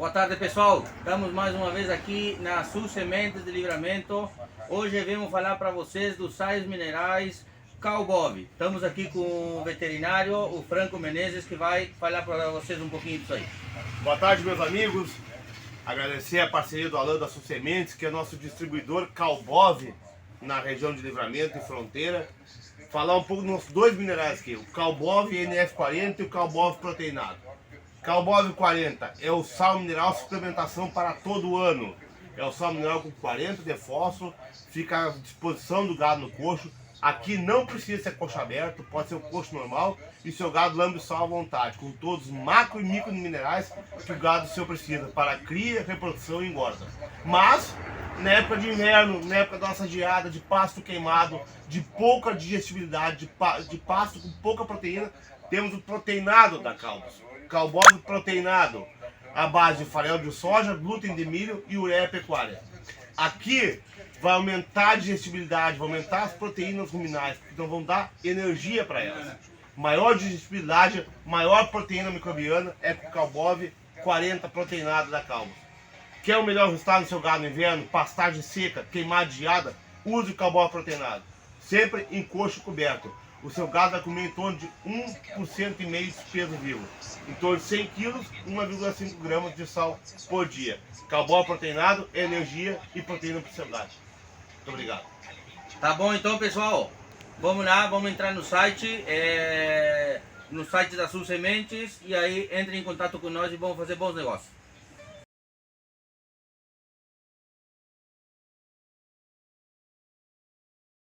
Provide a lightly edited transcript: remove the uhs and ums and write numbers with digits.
Boa tarde, pessoal. Estamos mais uma vez aqui na Sul Sementes de Livramento. Hoje vamos falar para vocês dos sais minerais Calbov. Estamos aqui com o veterinário, o Franco Menezes, que vai falar para vocês um pouquinho disso aí. Boa tarde, meus amigos. Agradecer a parceria do Alan da Sul Sementes, que é nosso distribuidor Calbov na região de Livramento e Fronteira. Falar um pouco dos nossos dois minerais aqui, o Calbov NF40 e o Calbov proteinado. Calbov 40 é o sal mineral suplementação para todo ano. É o sal mineral com 40 de fósforo, fica à disposição do gado no coxo. Aqui não precisa ser coxo aberto, pode ser o coxo normal e seu gado lambe o sal à vontade, com todos os macro e micro minerais que o gado seu precisa para cria, reprodução e engorda. Mas, na época de inverno, na época da nossa geada, de pasto queimado, de pouca digestibilidade, de pasto com pouca proteína, temos o proteinado da Calbos. Calbov proteinado, à base de farelo de soja, glúten de milho e ureia pecuária. Aqui vai aumentar a digestibilidade, vai aumentar as proteínas ruminais, então vão dar energia para elas. Maior digestibilidade, maior proteína microbiana é com o Calbov 40 proteinado da Calbos. Quer o melhor resultado no seu gado no inverno, pastagem seca, queimada de geada? Use o Calbov proteinado, sempre em coxo coberto. O seu gado vai comer em torno de 1,5% de peso vivo. Em torno de 100 kg, 1,5 gramas de sal por dia. Calbov proteinado, energia e proteína para o seu gado. Muito obrigado. Tá bom então, pessoal? Vamos lá, vamos entrar no site da Sul Sementes e aí entre em contato com nós e vamos fazer bons negócios.